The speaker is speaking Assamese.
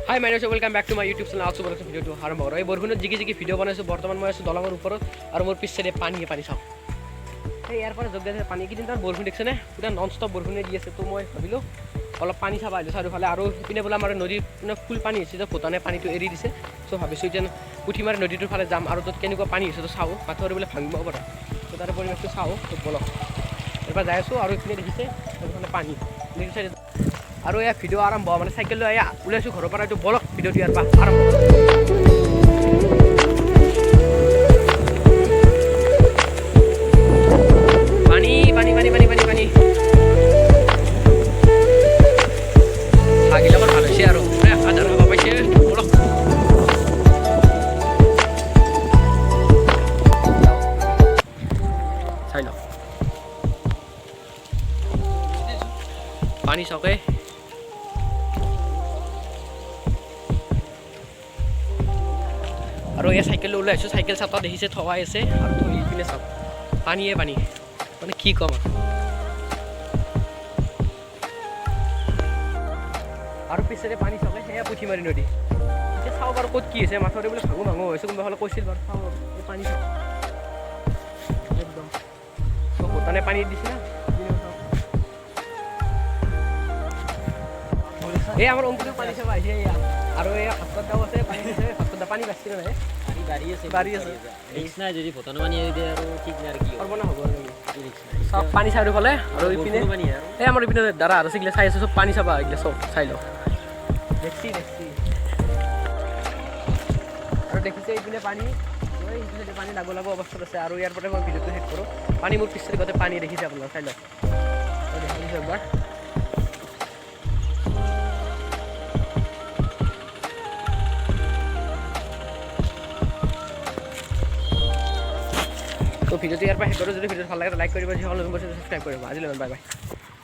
Hi my name welcome back to my YouTube channel. আছো বড় ভিডিওটো আরম্ভ করো। এই বৰষুণত জিকি জিকি ভিডিও বনাইছো। বৰ্তমান মই আছো দলঙৰ ওপৰত আৰু মোৰ পিছৰে পানী চাওঁ। এই ইয়াৰ পৰা যোগ দিয়া পানী কেইদিন তাৰ বৰষুণ দেখিছেনে, পুৰা নন ষ্টপ বৰষুণে দি আছে। তো মই ভাবিলোঁ অলপ পানী চাব আহিলোঁ চাৰিওফালে। আৰু ইপিনে বোলে আমাৰ নদীৰ ফুল পানী হৈছে, যে ভূটানে পানীটো এৰি দিছে। চ' ভাবিছোঁ যেন পুঠিমাৰি নদীটোৰ ফালে যাম আৰু তাত কেনেকুৱা পানী হৈছে তো চাওঁ। মাথাউৰি বোলে ভাঙিব পাৰে, তো তাৰে পৰিৱেশটো চাওঁ। তো বলক এবাৰ যাই আছোঁ। আৰু ইপিনে দেখিছে সেইফালে পানী দেখিছে। আৰু এয়া ভিডিঅ' আৰম্ভ মানে চাইকেল লৈ ওলাইছোঁ ঘৰৰ পৰা। এইটো বলক ভিডিঅ'টো ইয়াৰ পৰা আৰম্ভ পানী পানী পানী পানী পানী পানী চাগিলাকৰ ভাল হৈছে আৰু হাজাৰ খাব পাইছে। বলক চাই লওক পানী চাওকে। আৰু এই চাইকেল ওলাই আহিছোঁ। চাইকেল চাপা দেখিছে থোৱাই আছে আৰু থৈ পিনে চাওক পানীয়ে পানী, মানে কি ক'ম আৰু পিছেৰে পানী চাওক। সেয়া পুঠিমাৰি নদী। এতিয়া চাওঁ বাৰু ক'ত কি হৈছে। মাথাউৰি বোলে ভাঙো হৈছে, কোনোবা ফালে কৈছিল বাৰু। চাওঁ এই পানী চাওক একদম ভূটানে পানী দিছে না। এই আমাৰ অংকুৰ পানী চাব আহিছে এয়া। আৰু এই হাতত দাও আছে পানী আছে, হাতত পানী বাচি নাই বাঢ়ি আছে ৰিক্স নাই। যদি ভূটানৰ পানী এৰি দিয়ে আৰু ঠিক নাই আৰু কি হ'ব না হ'ব চব পানী চাৰিওফালে। আৰু ইপিনে এই আমাৰ ইপিনে দাদা আৰু চিগিলা চাই আছে, চব পানী চাবা এইগিলা চব চাই লওক। দেখছি আৰু দেখিছে এইপিনে পানী, এইপিনে পানী লাগু অৱস্থাত আছে। আৰু ইয়াৰ পৰা মই ভিডিঅ'টো শেষ কৰোঁ। পানী মোৰ পিছৰে গোটেই পানী দেখিছে আপোনালোকে, চাই লওক দেখিছোঁ একবাৰ। তো ভিডিঅ'টো ইয়াৰ পৰা শেষ কৰোঁ। যদি ভিডিঅ'টো ভাল লাগে লাইক কৰিব, যিসকল নতুন বস্তু ছাবস্ক্ৰাইব কৰিব। আজিলৈ বাই বাই।